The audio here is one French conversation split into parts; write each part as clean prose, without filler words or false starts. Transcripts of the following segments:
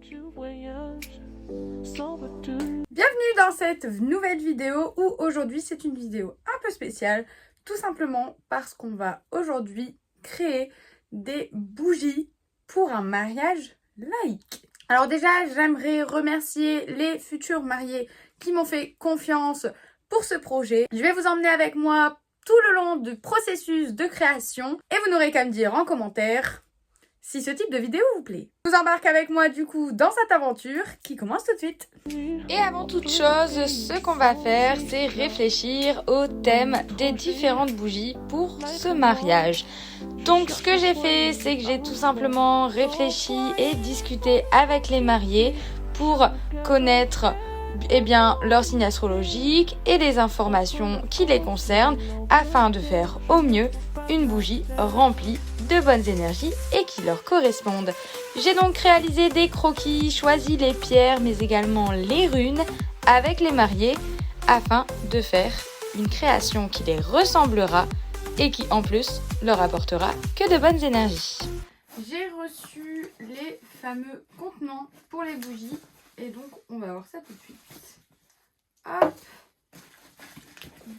Bienvenue dans cette nouvelle vidéo où aujourd'hui c'est une vidéo un peu spéciale, tout simplement parce qu'on va aujourd'hui créer des bougies pour un mariage laïque. Alors déjà, j'aimerais remercier les futurs mariés qui m'ont fait confiance pour ce projet. Je vais vous emmener avec moi tout le long du processus de création et vous n'aurez qu'à me dire en commentaire si ce type de vidéo vous plaît. Je vous embarque avec moi du coup dans cette aventure qui commence tout de suite. Et avant toute chose, ce qu'on va faire, c'est réfléchir au thème des différentes bougies pour ce mariage. Donc ce que j'ai fait, c'est que j'ai tout simplement réfléchi et discuté avec les mariés pour connaître leur signe astrologique et les informations qui les concernent afin de faire au mieux une bougie remplie de bonnes énergies et qui leur correspondent. J'ai donc réalisé des croquis, choisi les pierres mais également les runes avec les mariés afin de faire une création qui les ressemblera et qui en plus leur apportera que de bonnes énergies. J'ai reçu les fameux contenants pour les bougies et donc on va voir ça tout de suite. Hop.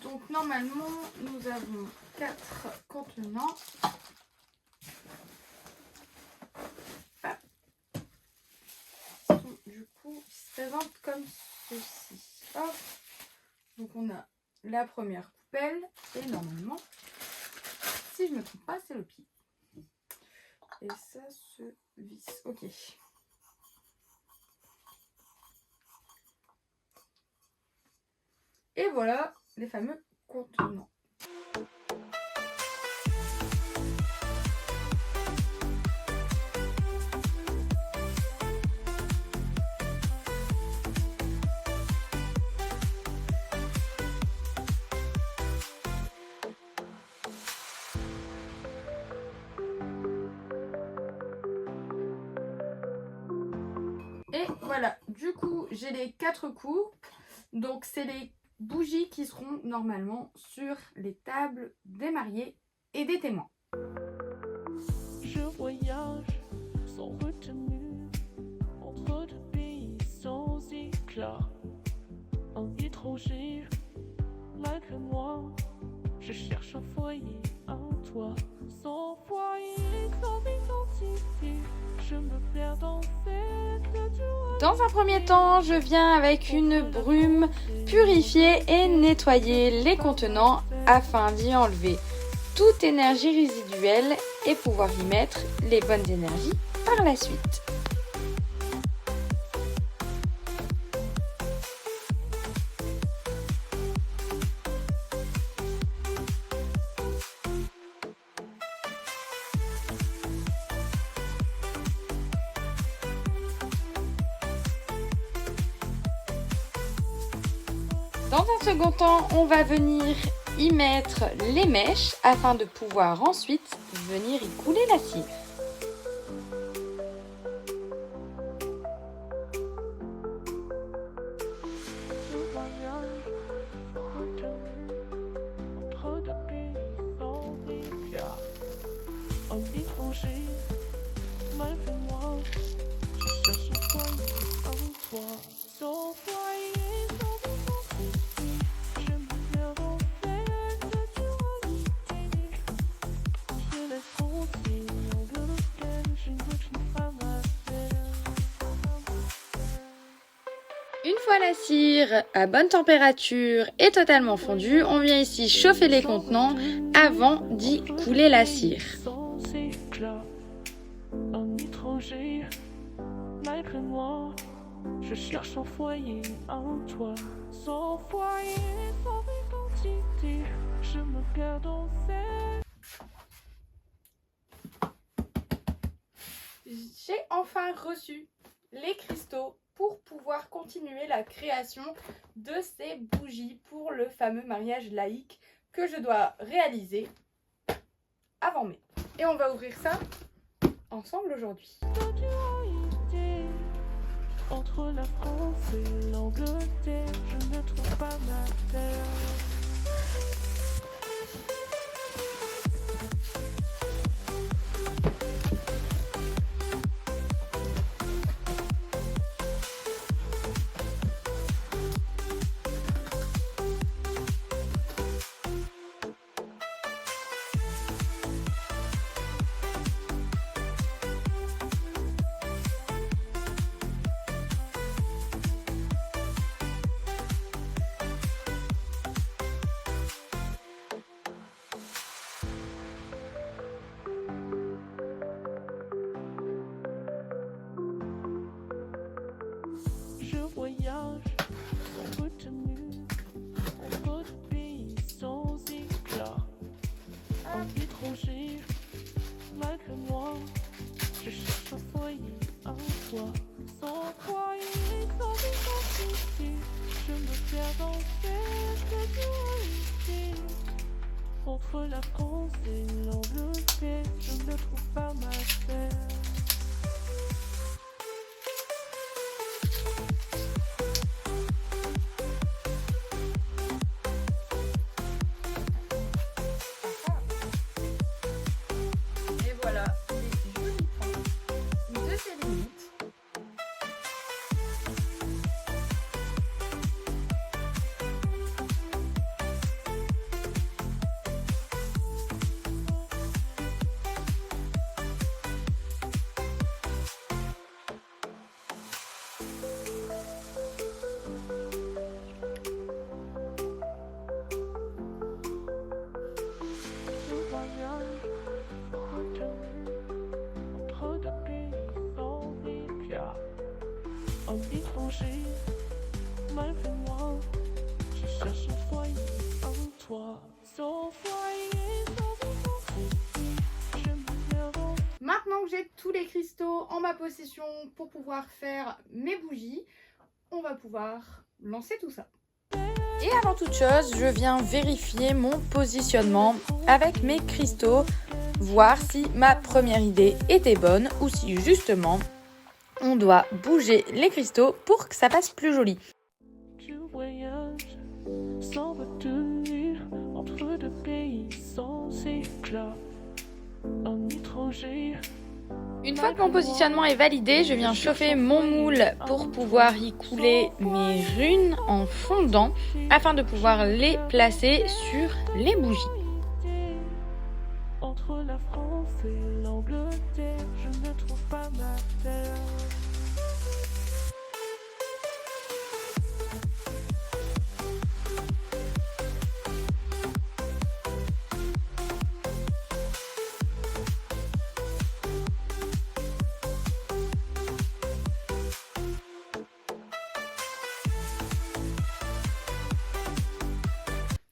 Donc normalement nous avons 4 contenants. Du coup, ils se présentent comme ceci. Hop. Donc on a la première poubelle et normalement, si je ne me trompe pas, c'est le pied. Et ça se visse. Ok. Et voilà les fameux contenants. Et voilà, du coup, j'ai les 4 coupes. Donc, c'est les bougies qui seront normalement sur les tables des mariés et des témoins. Je voyage sans retenue entre deux pays sans éclat. Un étranger, malgré moi, je cherche un foyer, un toit. Sans foyer, sans identité, je me perds dans cette nature. Dans un premier temps, je viens avec une brume purifier et nettoyer les contenants afin d'y enlever toute énergie résiduelle et pouvoir y mettre les bonnes énergies par la suite. Dans un second temps, on va venir y mettre les mèches afin de pouvoir ensuite venir y couler la cire. Je voyage sans retenue entre deux pays sans éclat. Un étranger, malgré moi, je cherche un foyer, un toit. Sans foyer, sans identité, je me perds dans cette dualité. Je laisse compter, I'm gonna stand, je ne pas ma Une fois la cire à bonne température et totalement fondue, on vient ici chauffer les contenants avant d'y couler la cire. Sans éclat, un étranger, malgré moi, je cherche un foyer, un toit. Sans foyer, sans identité, je me perds dans cette... J'ai enfin reçu les cristaux pour pouvoir continuer la création de ces bougies pour le fameux mariage laïque que je dois réaliser avant mai. Et on va ouvrir ça ensemble aujourd'hui. dualité. Entre la France et l'Angleterre, je ne trouve pas ma terre. voyage sans retenue, entre deux pays sans éclat. Un étranger, malgré moi, je cherche un foyer, un toit. Sans foyer, sans identité, je me perds dans cette dualité. Entre la France et l'Angleterre, je ne trouve pas ma terre. Et voilà, les jolis points de ces limites. Ce voyage retenu entre deux pays sans éclat. Un étranger, malgré moi, je cherche un foyer, un toit. Sans foyer, sans identité, je me perds dans. Maintenant que j'ai tous les cristaux en ma possession pour pouvoir faire mes bougies, on va pouvoir lancer tout ça. Et avant toute chose, je viens vérifier mon positionnement avec mes cristaux, voir si ma première idée était bonne ou si justement on doit bouger les cristaux pour que ça fasse plus joli. Tu voyages sans retenue entre deux pays sans éclat. Un étranger. Une fois que mon positionnement est validé, je viens chauffer mon moule pour pouvoir y couler mes runes en fondant afin de pouvoir les placer sur les bougies. Entre la France et l'Angleterre, je ne trouve pas ma terre.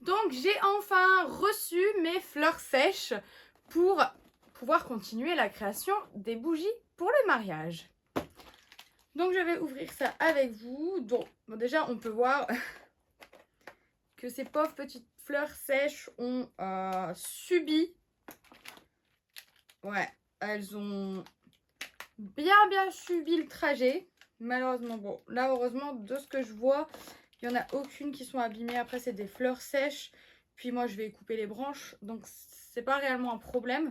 Donc j'ai enfin reçu mes fleurs sèches pour pouvoir continuer la création des bougies pour le mariage. Donc je vais ouvrir ça avec vous. Donc bon, déjà on peut voir que ces pauvres petites fleurs sèches ont subi. Ouais, elles ont bien subi le trajet. Malheureusement, bon, là heureusement de ce que je vois, il n'y en a aucune qui sont abîmées. Après c'est des fleurs sèches. Puis moi je vais couper les branches. Donc c'est pas réellement un problème.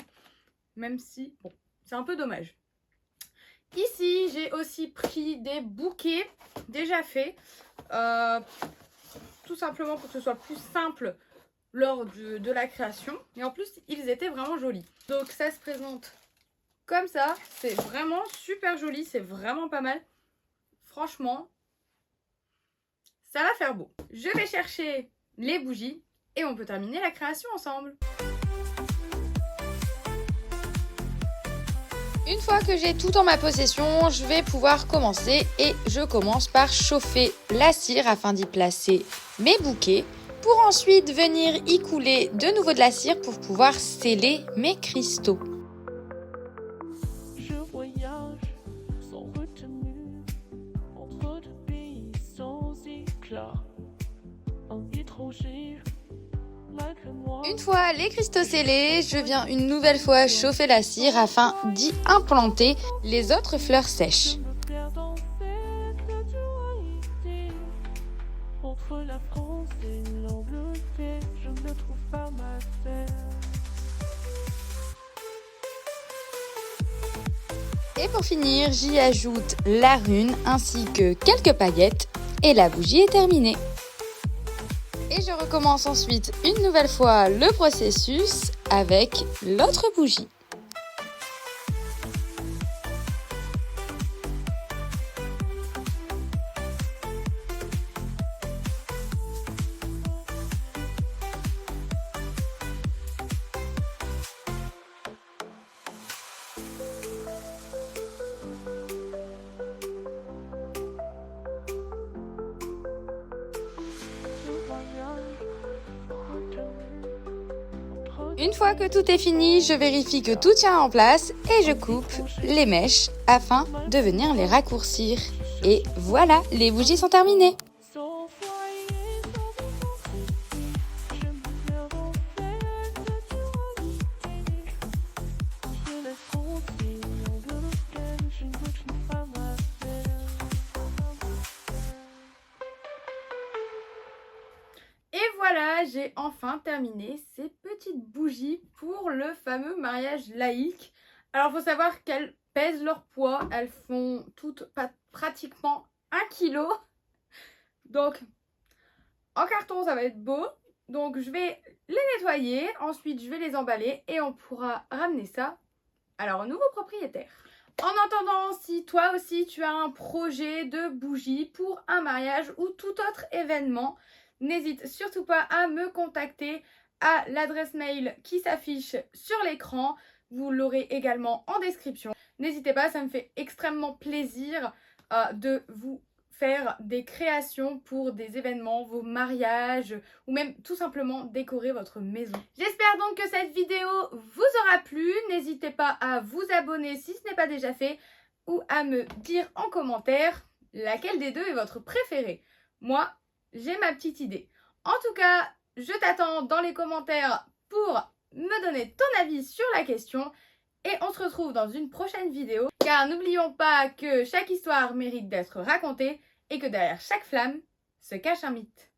Même si, bon, c'est un peu dommage. Ici j'ai aussi pris des bouquets déjà faits. Tout simplement pour que ce soit plus simple lors de la création. Et en plus ils étaient vraiment jolis. Donc ça se présente comme ça. C'est vraiment super joli. C'est vraiment pas mal. Franchement, ça va faire beau. Je vais chercher les bougies et on peut terminer la création ensemble. Une fois que j'ai tout en ma possession, je vais pouvoir commencer et je commence par chauffer la cire afin d'y placer mes bouquets pour ensuite venir y couler de nouveau de la cire pour pouvoir sceller mes cristaux. Je voyage sans retenue entre deux pays sans éclat. Un étranger, malgré moi. Une fois les cristaux scellés, je viens une nouvelle fois chauffer la cire afin d'y implanter les autres fleurs sèches. Je me perds dans cette dualité. Entre la France et l'Angleterre, je ne trouve pas ma terre. Et pour finir, j'y ajoute la rune ainsi que quelques paillettes et la bougie est terminée. Et je recommence ensuite une nouvelle fois le processus avec l'autre bougie. Une fois que tout est fini, je vérifie que tout tient en place et je coupe les mèches afin de venir les raccourcir. Et voilà, les bougies sont terminées. Et voilà, j'ai enfin terminé ces petites bougies pour le fameux mariage laïque. Alors, il faut savoir qu'elles pèsent leur poids. Elles font toutes pratiquement 1 kg. Donc, en carton, ça va être beau. Donc, je vais les nettoyer. Ensuite, je vais les emballer et on pourra ramener ça à leur nouveau propriétaire. En attendant, si toi aussi tu as un projet de bougie pour un mariage ou tout autre événement, n'hésite surtout pas à me contacter à l'adresse mail qui s'affiche sur l'écran. Vous l'aurez également en description. N'hésitez pas, ça me fait extrêmement plaisir de vous faire des créations pour des événements, vos mariages ou même tout simplement décorer votre maison. J'espère donc que cette vidéo vous aura plu. N'hésitez pas à vous abonner si ce n'est pas déjà fait ou à me dire en commentaire laquelle des deux est votre préférée. Moi, j'ai ma petite idée. En tout cas, je t'attends dans les commentaires pour me donner ton avis sur la question. Et on se retrouve dans une prochaine vidéo. Car n'oublions pas que chaque histoire mérite d'être racontée et que derrière chaque flamme se cache un mythe.